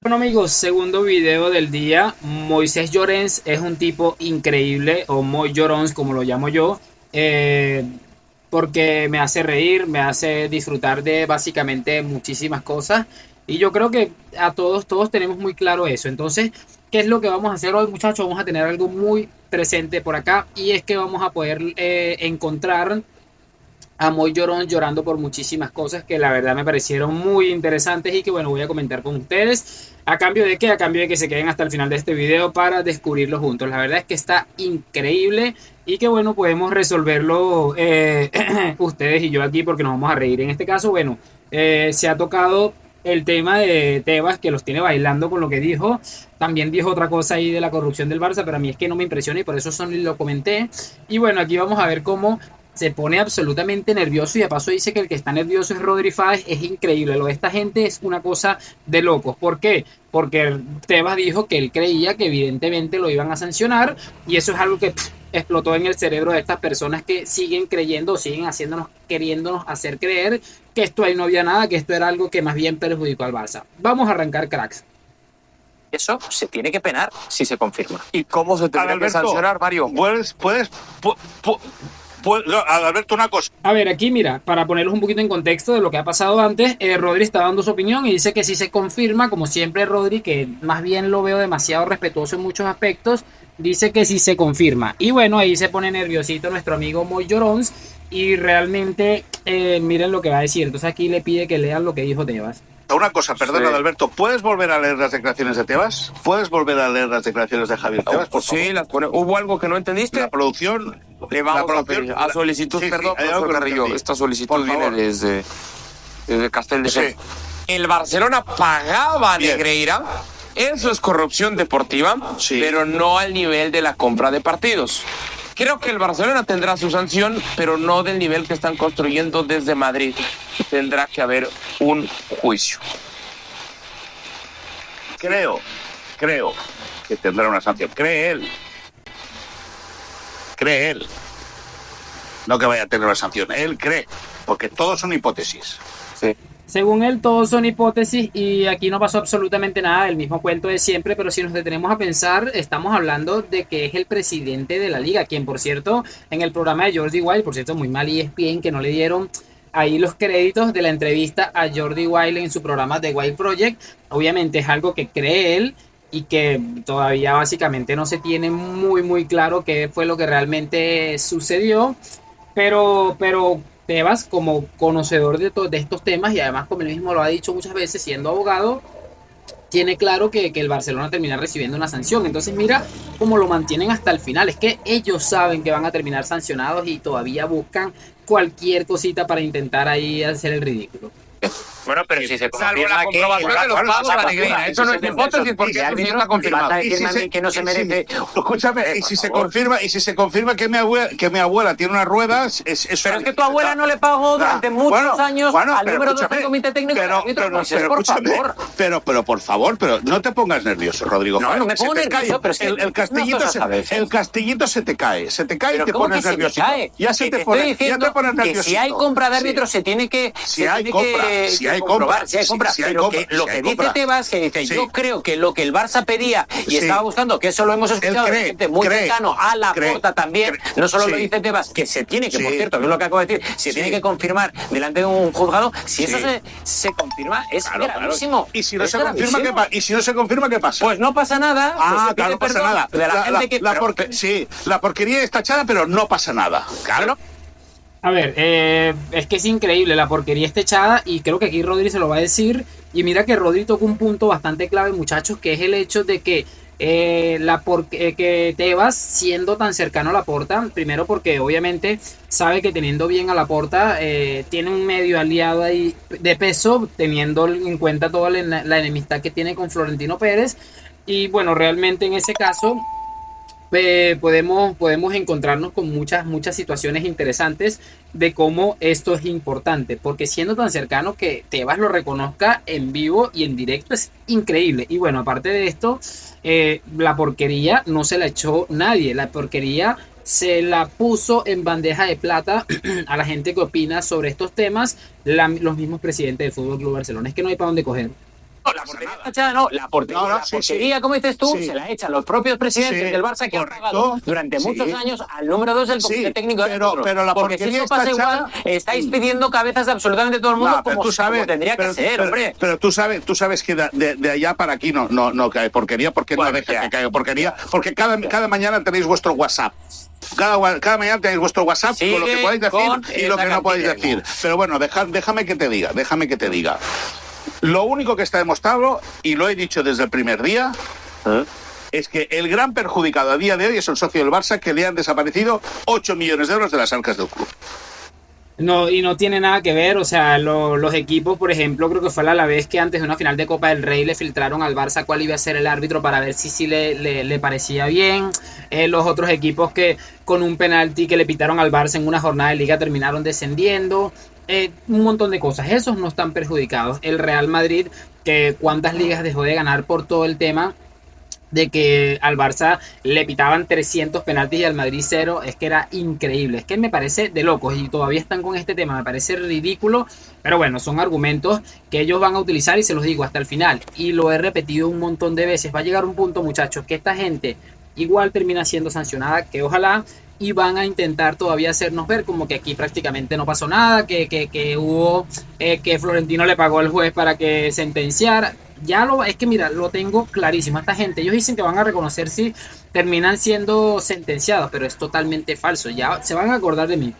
Bueno amigos, segundo video del día. Moisés Llorens es un tipo increíble, o Moy Llorons como lo llamo yo, eh, porque me hace reír, me hace disfrutar de básicamente muchísimas cosas. Y yo creo que a todos tenemos muy claro eso. Entonces, ¿qué es lo que vamos a hacer hoy, muchachos? Vamos a tener algo muy presente por acá y es que vamos a poder encontrar a Moy Llorón llorando por muchísimas cosas que la verdad me parecieron muy interesantes y que bueno, voy a comentar con ustedes. ¿A cambio de qué? A cambio de que se queden hasta el final de este video para descubrirlo juntos. La verdad es que está increíble y que bueno, podemos resolverlo ustedes y yo aquí porque nos vamos a reír. En este caso, bueno, se ha tocado el tema de Tebas que los tiene bailando con lo que dijo. También dijo otra cosa ahí de la corrupción del Barça, pero a mí es que no me impresiona y por eso son, lo comenté. Y bueno, aquí vamos a ver cómo se pone absolutamente nervioso y de paso dice que el que está nervioso es Rodri Fáez. Es increíble, lo de esta gente es una cosa de locos. ¿Por qué? Porque Tebas dijo que él creía que evidentemente lo iban a sancionar y eso es algo que explotó en el cerebro de estas personas que siguen creyendo, siguen haciéndonos, queriéndonos hacer creer que esto ahí no había nada, que esto era algo que más bien perjudicó al Barça. Vamos a arrancar, cracks. Eso se tiene que penar si se confirma. ¿Y cómo se tendría que sancionar, Mario? Alberto, una cosa. A ver, aquí mira, para ponerlos un poquito en contexto de lo que ha pasado antes, Rodri está dando su opinión y dice que si se confirma, como siempre Rodri, que más bien lo veo demasiado respetuoso en muchos aspectos, dice que si se confirma. Y bueno, ahí se pone nerviosito nuestro amigo Moy Llorons y realmente miren lo que va a decir. Entonces aquí le pide que lean lo que dijo Tebas. Una cosa, perdona, Sí. Alberto, ¿puedes volver a leer las declaraciones de Tebas? ¿Puedes volver a leer las declaraciones de Javier Tebas, por favor? Sí, ¿hubo algo que no entendiste? La producción... Le vamos la a pedir a solicitud, sí, perdón, hay algo profesor que no Carrillo. entendí. Esta solicitud Por viene favor. desde Castel de Sí. El Barcelona pagaba a Bien. Negreira. Eso es corrupción deportiva, Sí. pero no al nivel de la compra de partidos. Creo que el Barcelona tendrá su sanción, pero no del nivel que están construyendo desde Madrid. Tendrá que haber un juicio. Creo que tendrá una sanción. Cree él. No que vaya a tener una sanción. Él cree, porque todos son hipótesis. Sí. Según él, todos son hipótesis y aquí no pasó absolutamente nada, el mismo cuento de siempre, pero si nos detenemos a pensar, estamos hablando de que es el presidente de la liga, quien por cierto, en el programa de Jordi Wild, por cierto, muy mal ESPN que no le dieron ahí los créditos de la entrevista a Jordi Wild en su programa The Wild Project. Obviamente es algo que cree él y que todavía básicamente no se tiene muy claro qué fue lo que realmente sucedió, pero Tebas, como conocedor de estos temas y además como él mismo lo ha dicho muchas veces siendo abogado, tiene claro que el Barcelona termina recibiendo una sanción. Entonces mira cómo lo mantienen hasta el final. Es que ellos saben que van a terminar sancionados y todavía buscan cualquier cosita para intentar ahí hacer el ridículo. Bueno, pero si se Salvo confirma la que comprobación de los pagos a Negreira. Eso no es hipótesis porque eso sí está confirmado. que no se merece. Escúchame, y si se confirma que mi abuela tiene unas ruedas, Pero es que tu abuela no le pagó durante muchos años al número 2 del comité técnico. Por favor. Pero por favor, pero no te pongas nervioso, Rodrigo. No me pongo nervioso, pero es que el castillito se te cae y Pero te ¿cómo pones que se te nervioso. cae? Ya se Que te estoy pone, ya diciendo te pones que nervioso. si hay compra de árbitros se tiene que Si hay compra, pero que lo que dice Tebas, que dice, Sí. yo creo que lo que el Barça pedía y Sí. estaba buscando, que eso lo hemos escuchado de gente muy cercano a la Porta también, no solo lo Sí. dice Tebas, que se tiene que, por Sí. cierto, que es lo que acabo de decir, se Sí. tiene que confirmar delante de un juzgado, si Sí. eso se confirma, es Claro. gravísimo. Y si no Es se confirma, gravísimo. ¿y si no se confirma, qué pasa? Pues no pasa nada. pues se pide Claro, no pasa perdón nada. de la gente que... La porquería está echada, pero no pasa nada. Claro. A ver, es que es increíble, la porquería está echada y creo que aquí Rodri se lo va a decir. Y mira que Rodri tocó un punto bastante clave, muchachos, que es el hecho de que que Tebas, siendo tan cercano a Laporta, primero porque obviamente sabe que teniendo bien a Laporta, tiene un medio aliado ahí de peso, teniendo en cuenta toda la enemistad que tiene con Florentino Pérez. Y bueno, realmente en ese caso podemos encontrarnos con muchas situaciones interesantes de cómo esto es importante, porque siendo tan cercano que Tebas lo reconozca en vivo y en directo es increíble. Y bueno, aparte de esto, la porquería no se la echó nadie, la porquería se la puso en bandeja de plata a la gente que opina sobre estos temas, los mismos presidentes del Fútbol Club Barcelona. Es que no hay para dónde coger. la portería tachada no, la portería, como dices tú, se la echan los propios presidentes del Barça que han pagado durante muchos años al número 2 del comité técnico de árbitros. Pero la porque si eso pasa igual, estáis pidiendo cabezas de absolutamente todo el mundo como tendría que ser, hombre. Pero tú sabes que de allá para aquí no cae porquería, porque no deja que caiga porquería, porque cada mañana tenéis vuestro WhatsApp. Cada mañana tenéis vuestro WhatsApp con lo que podéis decir y lo que no podéis decir. Pero bueno, déjame que te diga. Lo único que está demostrado, y lo he dicho desde el primer día, es que el gran perjudicado a día de hoy es el socio del Barça, que le han desaparecido 8 millones de euros de las arcas del club. No, y no tiene nada que ver, o sea, los equipos, por ejemplo, creo que fue el Alavés que antes de una final de Copa del Rey le filtraron al Barça cuál iba a ser el árbitro para ver si le parecía bien. Los otros equipos que con un penalti que le pitaron al Barça en una jornada de liga terminaron descendiendo. Un montón de cosas, esos no están perjudicados. El Real Madrid, que cuántas ligas dejó de ganar por todo el tema de que al Barça le pitaban 300 penaltis y al Madrid 0, es que era increíble, es que me parece de locos y todavía están con este tema, me parece ridículo, pero bueno, son argumentos que ellos van a utilizar y se los digo hasta el final, y lo he repetido un montón de veces. Va a llegar un punto, muchachos, que esta gente igual termina siendo sancionada, que ojalá, y van a intentar todavía hacernos ver como que aquí prácticamente no pasó nada, que hubo, que Florentino le pagó al juez para que sentenciara. Es que mira, lo tengo clarísimo. Esta gente, ellos dicen que van a reconocer si terminan siendo sentenciados, pero es totalmente falso. Ya se van a acordar de mí.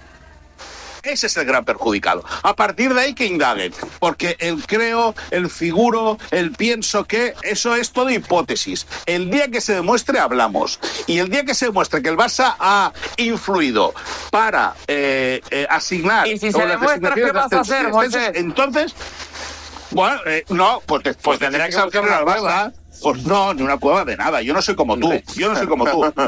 Ese es el gran perjudicado. A partir de ahí que indaguen, porque el creo, el figuro, el pienso que, eso es todo hipótesis. El día que se demuestre, hablamos. Y el día que se demuestre que el Barça ha influido para asignar... ¿Y si se demuestra qué vas a hacer, José? Entonces... Bueno, no, pues tendría que sancionar al Barça. Pues no, ni una prueba de nada. Yo no soy como tú.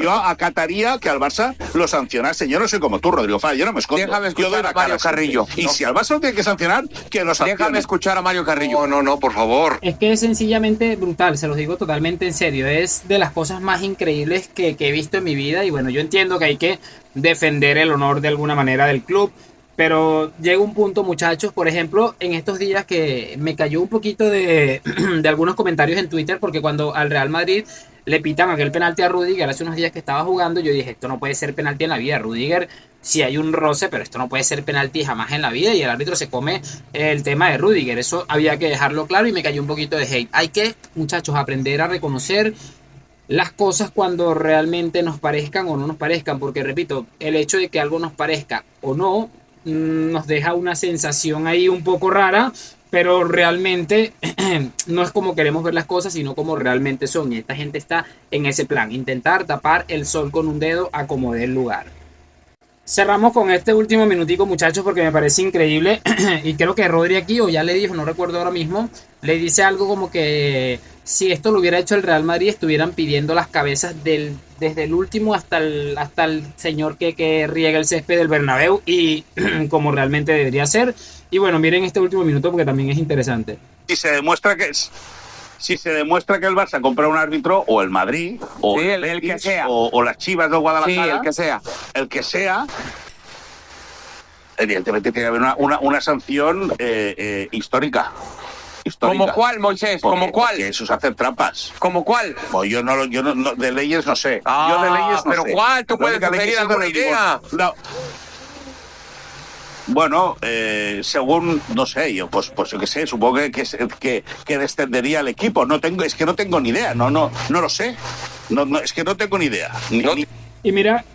Yo acataría que al Barça lo sancionase. Yo no soy como tú, Rodrigo Falla. Yo no me escondo. Déjame escuchar a Mario Carrillo. Y si al Barça lo tiene que sancionar, que lo sancione. Déjame escuchar a Mario Carrillo. No, por favor. Es que es sencillamente brutal, se los digo totalmente en serio. Es de las cosas más increíbles que he visto en mi vida. Y bueno, yo entiendo que hay que defender el honor de alguna manera del club. Pero llega un punto, muchachos, por ejemplo, en estos días que me cayó un poquito de algunos comentarios en Twitter, porque cuando al Real Madrid le pitan aquel penalti a Rudiger hace unos días que estaba jugando, yo dije, esto no puede ser penalti en la vida. Rudiger, sí hay un roce, pero esto no puede ser penalti jamás en la vida, y el árbitro se come el tema de Rudiger. Eso había que dejarlo claro y me cayó un poquito de hate. Hay que, muchachos, aprender a reconocer las cosas cuando realmente nos parezcan o no nos parezcan, porque repito, el hecho de que algo nos parezca o no nos deja una sensación ahí un poco rara, pero realmente no es como queremos ver las cosas, sino como realmente son, y esta gente está en ese plan, intentar tapar el sol con un dedo a como dé el lugar. Cerramos con este último minutico, muchachos, porque me parece increíble y creo que Rodri aquí, o ya le dijo, no recuerdo ahora mismo, le dice algo como que si esto lo hubiera hecho el Real Madrid estuvieran pidiendo las cabezas desde el último hasta el señor que riega el césped del Bernabéu, y como realmente debería ser. Y bueno, miren este último minuto porque también es interesante. Si se demuestra que el Barça compra un árbitro, o el Madrid, o sí, el que sea, o las Chivas de Guadalajara, sí, el que sea, evidentemente tiene que haber una sanción histórica. ¿Como cuál, Moisés? ¿Como cuál? Porque eso es hacer trampas. ¿Como cuál? Pues yo no, de leyes no sé. Yo de leyes no pero sé. ¿cuál? ¿Tú puedes sugerir alguna idea? No. Bueno, según, no sé, yo pues yo qué sé, supongo que descendería el equipo. Es que no tengo ni idea, no lo sé. Es que no tengo ni idea. Y mira,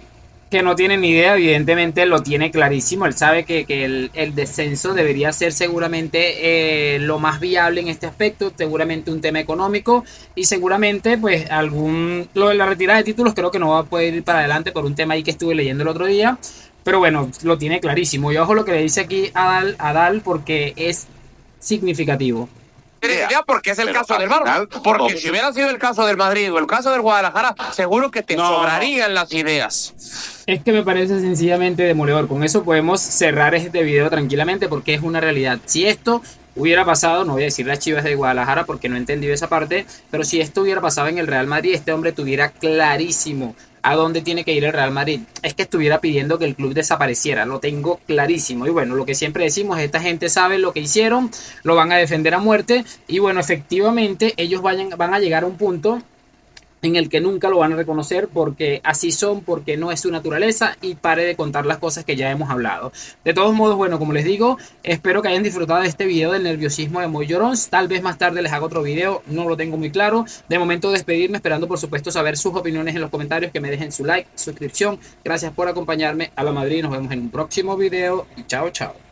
que no tiene ni idea, evidentemente lo tiene clarísimo. Él sabe que el descenso debería ser seguramente lo más viable en este aspecto, seguramente un tema económico, y seguramente pues lo de la retirada de títulos creo que no va a poder ir para adelante por un tema ahí que estuve leyendo el otro día, pero bueno, lo tiene clarísimo. Y ojo lo que le dice aquí a Dal porque es significativo. Ya, porque es el caso del Barça. Porque si hubiera sido el caso del Madrid o el caso del Guadalajara, seguro que te sobrarían las ideas. Es que me parece sencillamente demoledor. Con eso podemos cerrar este video tranquilamente porque es una realidad. Si esto hubiera pasado, no voy a decir las Chivas de Guadalajara porque no he entendido esa parte, pero si esto hubiera pasado en el Real Madrid, este hombre tuviera clarísimo a dónde tiene que ir el Real Madrid. Es que estuviera pidiendo que el club desapareciera, lo tengo clarísimo. Y bueno, lo que siempre decimos, esta gente sabe lo que hicieron, lo van a defender a muerte y bueno, efectivamente ellos van a llegar a un punto en el que nunca lo van a reconocer porque así son, porque no es su naturaleza y pare de contar las cosas que ya hemos hablado. De todos modos, bueno, como les digo, espero que hayan disfrutado de este video del nerviosismo de Moy Llorons. Tal vez más tarde les haga otro video, no lo tengo muy claro. De momento despedirme, esperando por supuesto saber sus opiniones en los comentarios, que me dejen su like, suscripción. Gracias por acompañarme. A la Madrid, nos vemos en un próximo video y chao, chao.